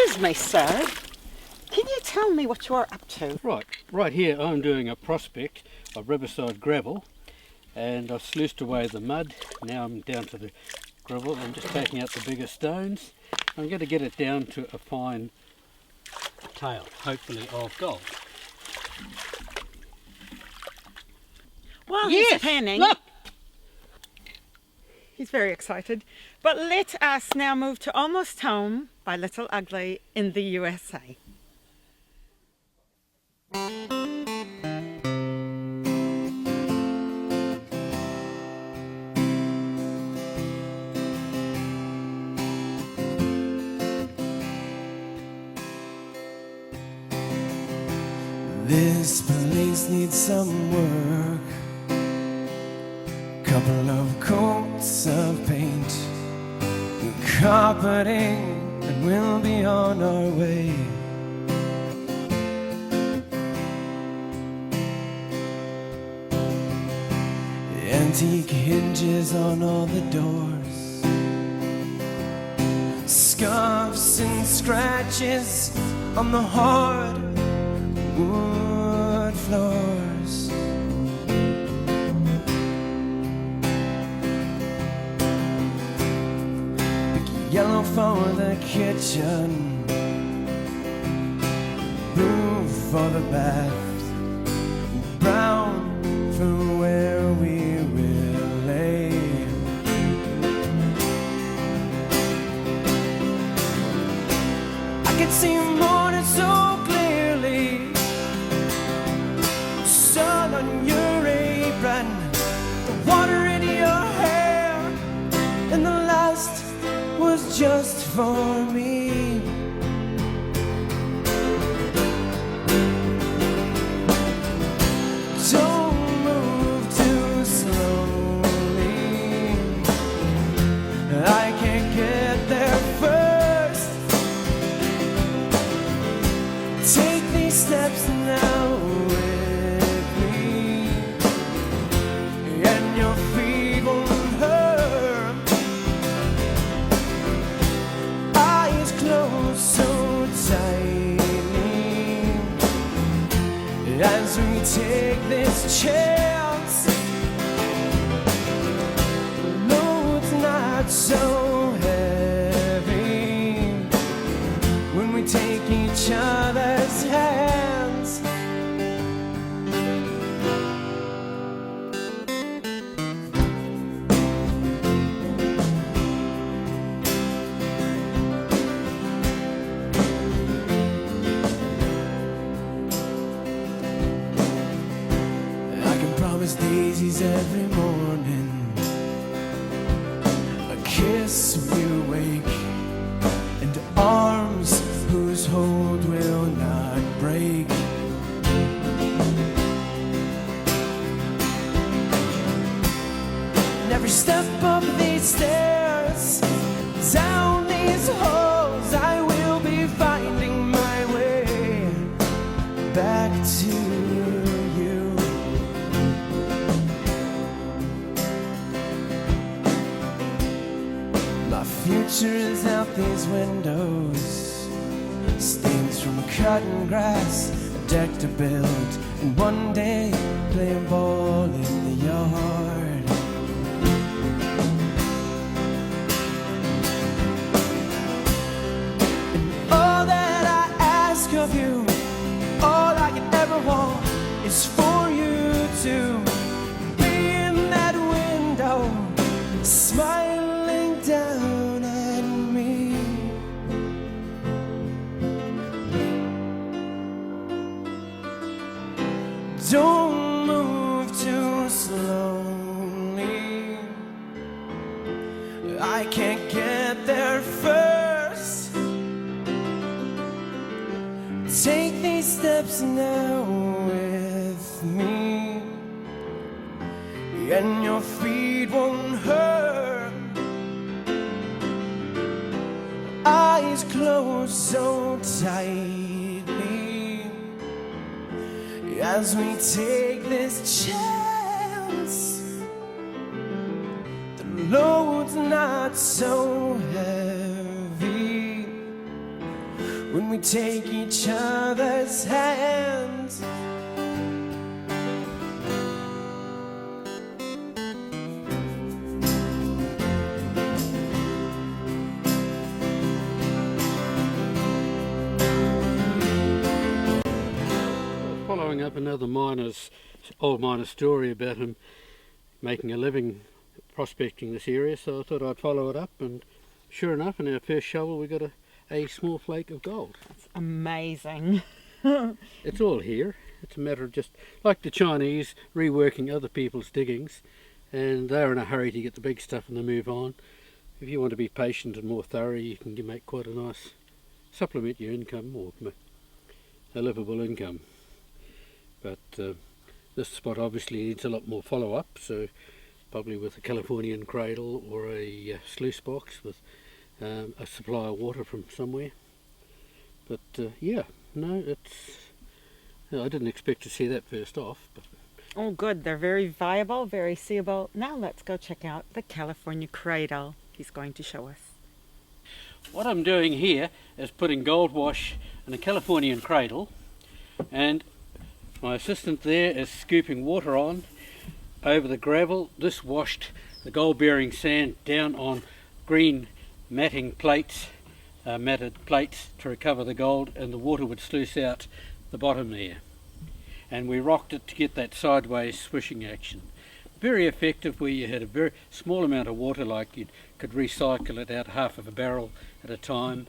Excuse me, sir. Can you tell me what you are up to? Right here I'm doing a prospect of riverside gravel, and I've sluiced away the mud. Now I'm down to the gravel. I'm just taking out the bigger stones. I'm going to get it down to a fine tail, hopefully of gold. While Yes, he's panning, look! he's very excited. But let us now move to Almost Home by Little Ugly in the USA. This place needs some work. Couple of coats of paint, carpeting, and we'll be on our way. Antique hinges on all the doors, scuffs and scratches on the hard wood floors. Yellow for the kitchen, blue for the bath, brown for where we will lay. I can see morning so clearly, sun on your apron, the water in your hair, and the last was just for me. Don't move too slowly, I can't get there first. Take these steps now with me, and your feet won't hurt. Eyes closed so tightly as we take this chance. The load's not so heavy when we take each other's hands. I can promise daisies every morning, a kiss will wake, and arms whose hold will not break. And every step up these stairs, down these halls, I will be finding my way back to you. My future is out these windows, stains from cutting grass, a deck to build, and one day play ball in the yard. And all that I ask of you, all I can ever want, is for you to be in that window, smiling down at me. Don't move too slowly, I can't get there first. Take these steps now with me, and your feet won't hurt. Eyes closed so tightly as we take this chance. The load's not so heavy when we take each other's hands. Following up another old miner's story about him making a living prospecting this area, so I thought I'd follow it up, and sure enough, in our first shovel we got a small flake of gold. It's amazing. It's all here. It's a matter of just like the Chinese reworking other people's diggings, and they're in a hurry to get the big stuff and they move on. If you want to be patient and more thorough, you can make quite a nice supplement your income, or a livable income. But this spot obviously needs a lot more follow-up, so probably with a Californian cradle or a sluice box with a supply of water from somewhere. But yeah, no, I didn't expect to see that first off. But Oh good, they're very viable, very seeable. Now let's go check out the California cradle he's going to show us. what I'm doing here is putting gold wash in a Californian cradle, and my assistant there is scooping water on over the gravel. This washed the gold bearing sand down on green matting plates, matted plates to recover the gold, and the water would sluice out the bottom there. And we rocked it to get that sideways swishing action. Very effective where you had a very small amount of water, like you could recycle it out half of a barrel at a time,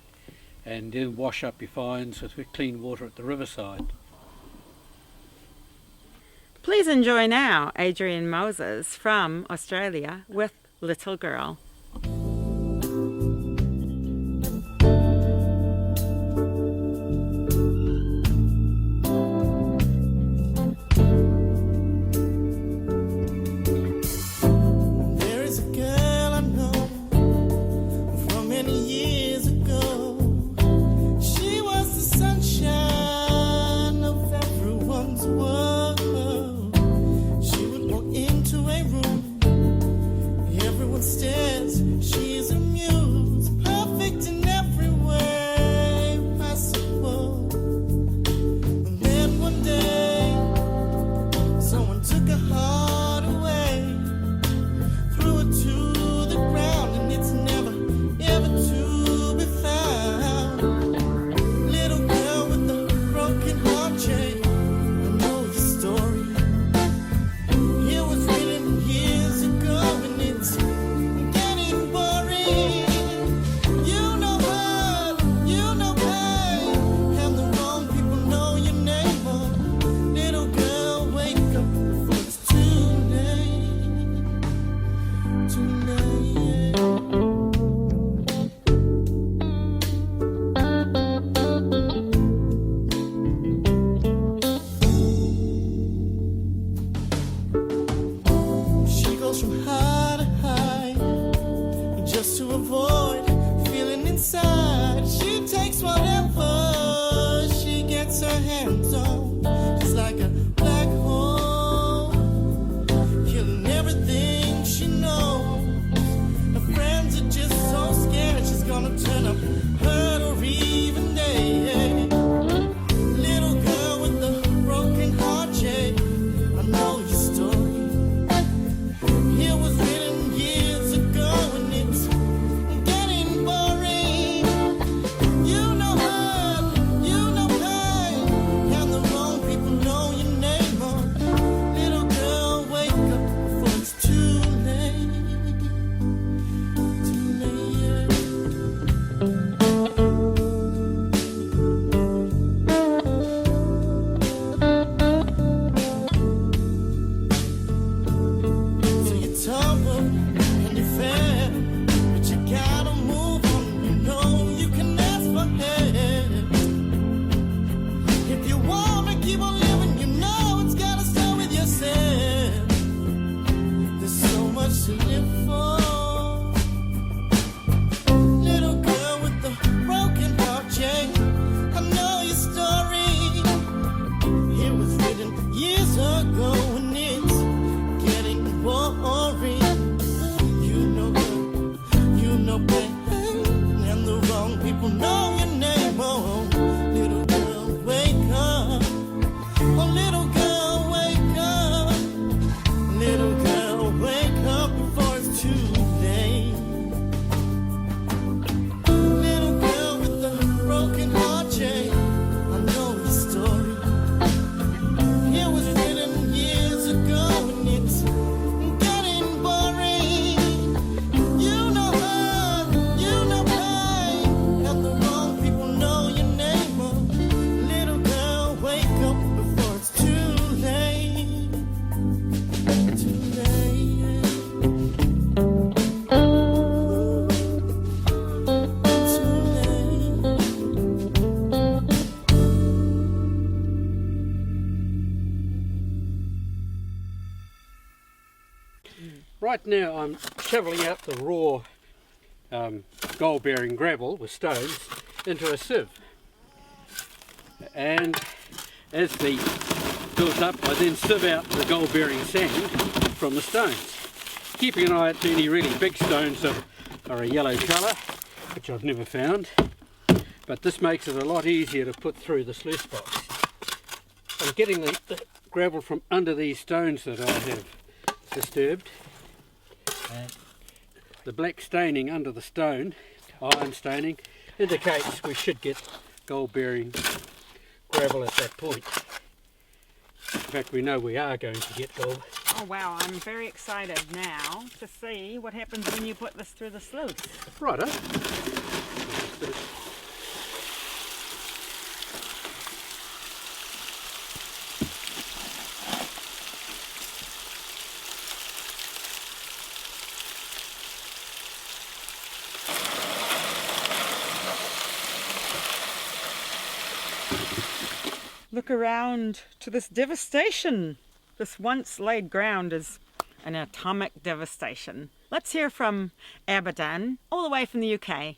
and then wash up your finds with clean water at the riverside. Please enjoy now Adrian Moses from Australia with Little Girl. There is a girl I know from many years ago. She was the sunshine of everyone's world. She would walk into a room, everyone stared Right now I'm shoveling out the raw gold bearing gravel with stones into a sieve, and as the builds up I then sieve out the gold bearing sand from the stones, keeping an eye out to any really big stones that are a yellow colour, which I've never found, but this makes it a lot easier to put through the sluice box. I'm getting the gravel from under these stones that I have disturbed, and the black staining under the stone, iron staining, indicates we should get gold bearing gravel at that point. In fact, we know we are going to get gold. Oh wow, I'm very excited now to see what happens when you put this through the sluice. Righto. Look around to this devastation. This once laid ground is an atomic devastation. Let's hear from Abadan, all the way from the UK.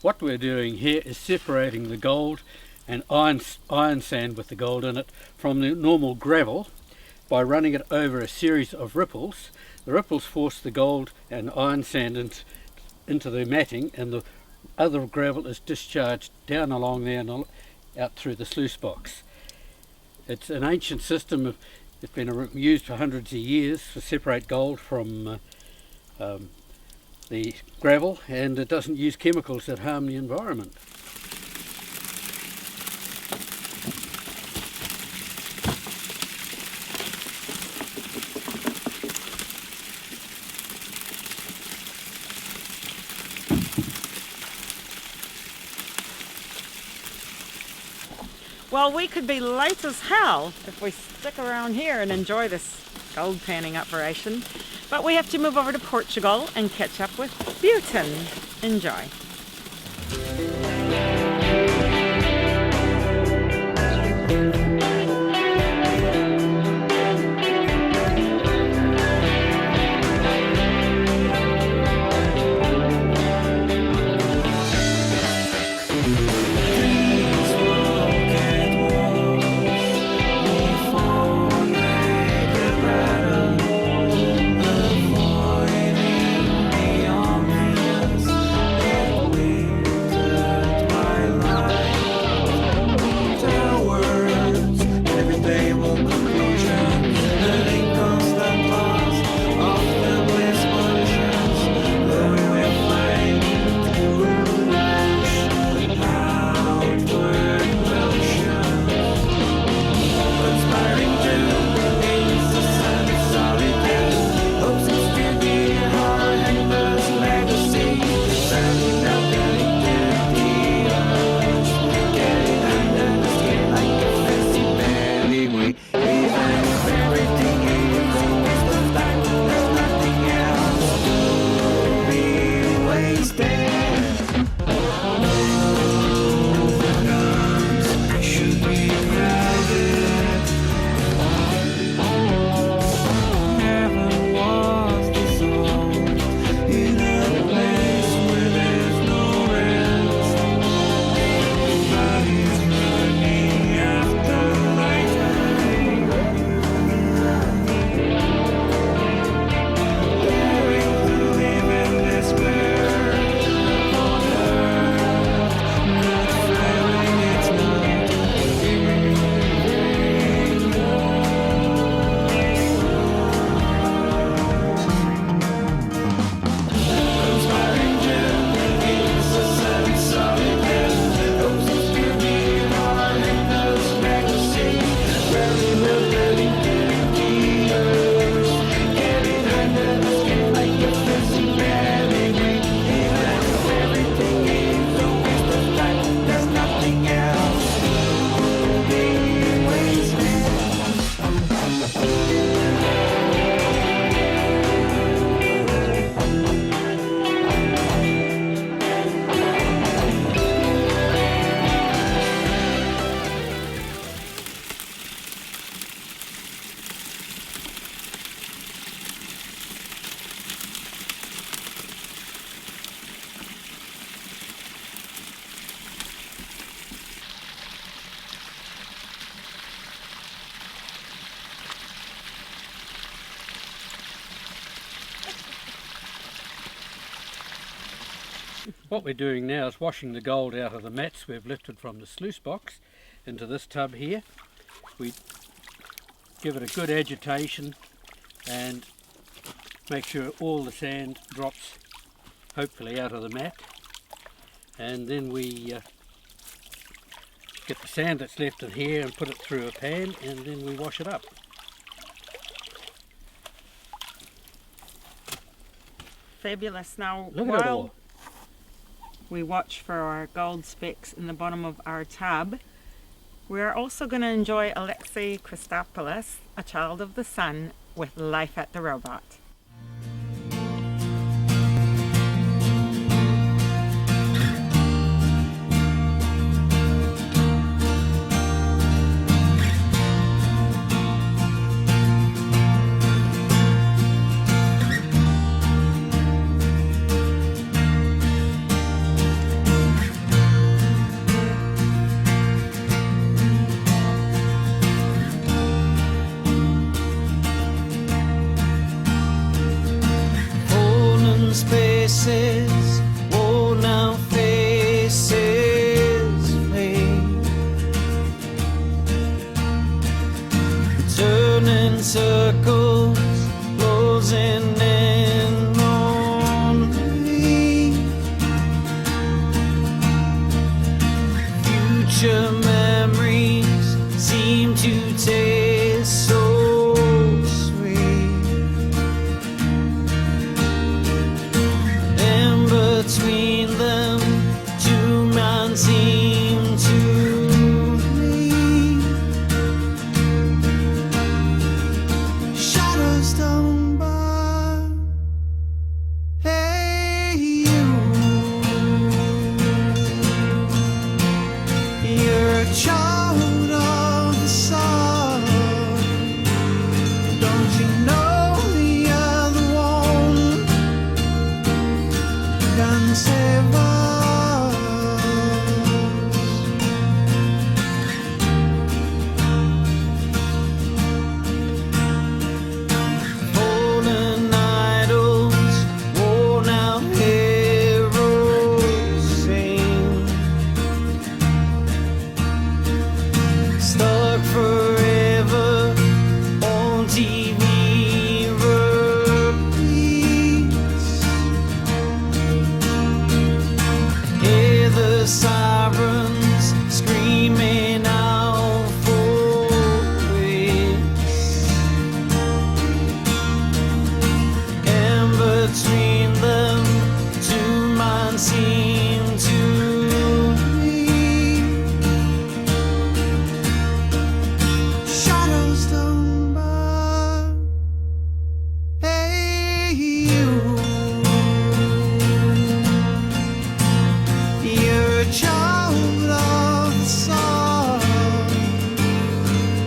What we're doing here is separating the gold and iron sand with the gold in it from the normal gravel by running it over a series of ripples. The ripples force the gold and iron sand into the matting, and the other gravel is discharged down along there and out through the sluice box. It's an ancient system. It's been used for hundreds of years to separate gold from the gravel, and it doesn't use chemicals that harm the environment. Well, we could be late as hell if we stick around here and enjoy this gold panning operation. But we have to move over to Portugal and catch up with Bhutan. Enjoy. What we're doing now is washing the gold out of the mats we've lifted from the sluice box into this tub here. We give it a good agitation and make sure all the sand drops hopefully out of the mat, and then we get the sand that's left in here and put it through a pan, and then we wash it up. Fabulous. Now, Look at it all. while we watch for our gold specks in the bottom of our tub, we're also going to enjoy Alexei Christopoulos, A Child of the Sun, with Life at the Robot. Spaces, worn out faces fade, turning circles, closing in on me. Future memories seem to taste so sweet. Between them, two men seem to meet. Don't you know you're the one can save us? Fallen idols, worn out heroes sing, stuck forever on TV repeats. Hear the sirens screaming out for grace, and between them two minds seem to meet. Shadows don't burn. Hey, you're a child of the sun.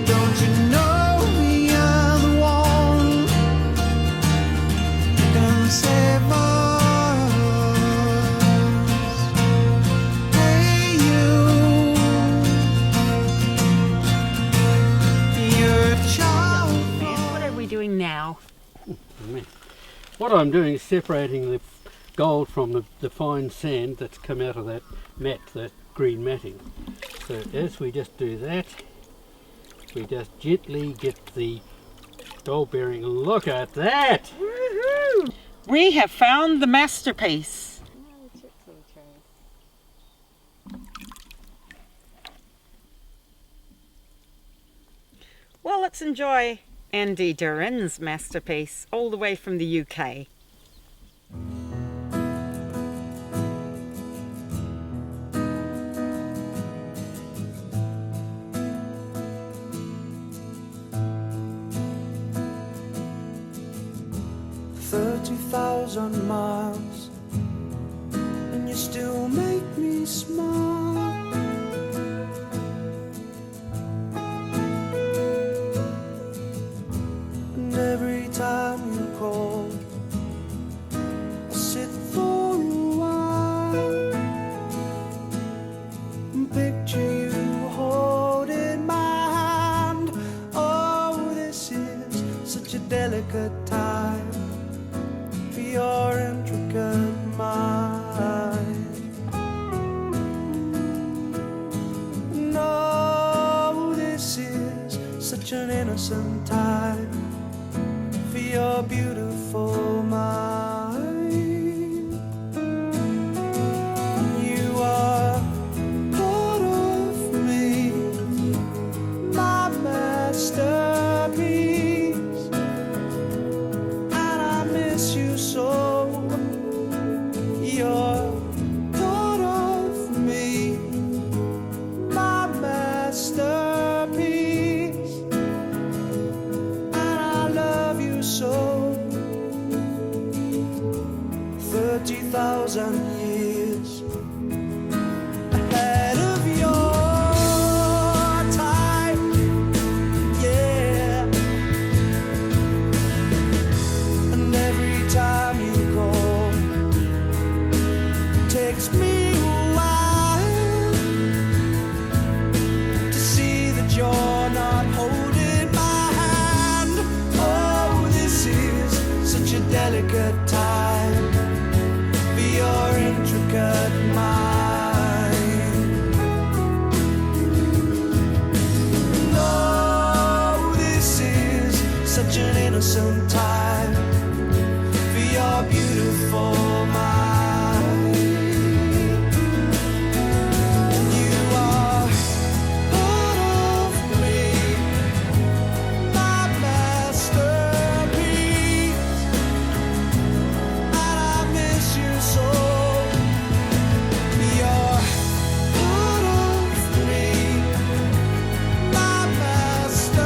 Don't you know you're the one who can save us? Hey, you're a child. Man, what are we doing now? What I'm doing is separating the gold from the fine sand that's come out of that mat, that green matting. So as we just do that, we just gently get the gold bearing. Look at that! Woohoo! We have found the masterpiece. Well, let's enjoy Andy Durin's masterpiece all the way from the UK. $30,000 miles, and you still make me smile. And every time you call, I sit for a while and picture you holding my hand. Oh, this is such a delicate time for your intricate mind. No, this is such an innocent time for your beautiful mind. You are part of me, my masterpiece, and I miss you so. You're part of me, my masterpiece, and I love you so. 30,000 years ahead of your time, yeah. And every time you call, takes me a while to see that you're not holding my hand. Oh, this is such a delicate time for your intricate mind. No, this is such an innocent time for your beautiful mind. You are part of me, my masterpiece, and I miss you so. You're part of me, my masterpiece,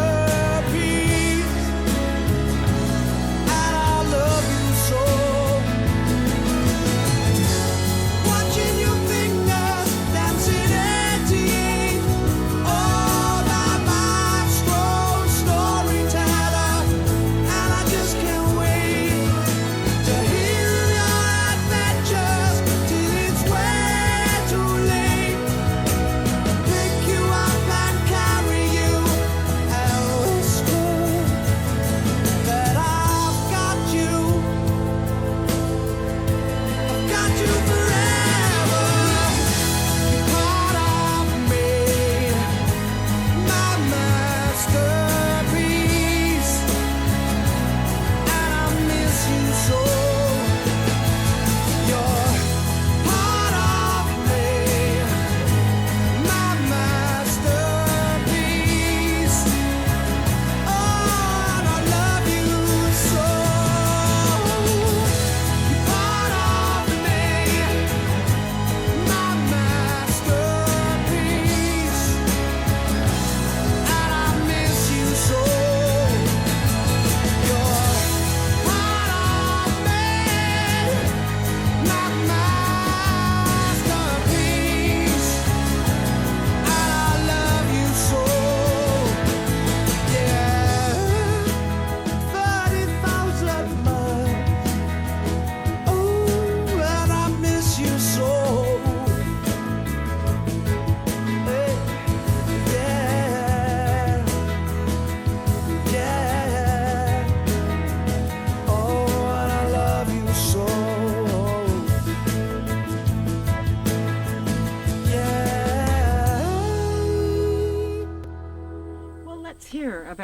and I love you so.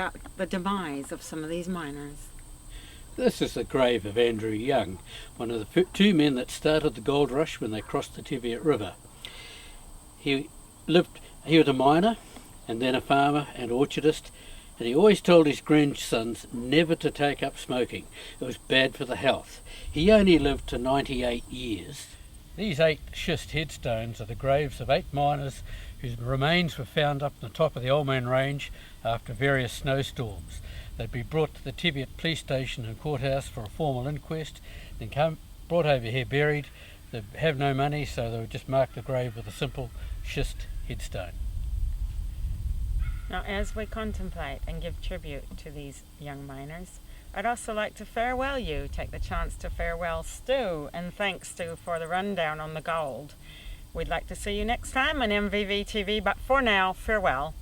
about the demise of some of these miners. This is the grave of Andrew Young, one of the two men that started the gold rush when they crossed the Teviot River. He was a miner and then a farmer and orchardist, and he always told his grandsons never to take up smoking. It was bad for the health. He only lived to 98 years. These 8 schist headstones are the graves of 8 miners whose remains were found up on the top of the Old Man Range after various snowstorms. They'd be brought to the Teviot police station and courthouse for a formal inquest, then brought over here buried. They have no money, so they would just mark the grave with a simple schist headstone. Now, as we contemplate and give tribute to these young miners, I'd also like to farewell you, take the chance to farewell Stu, and thanks Stu for the rundown on the gold. We'd like to see you next time on MVV TV, but for now, farewell.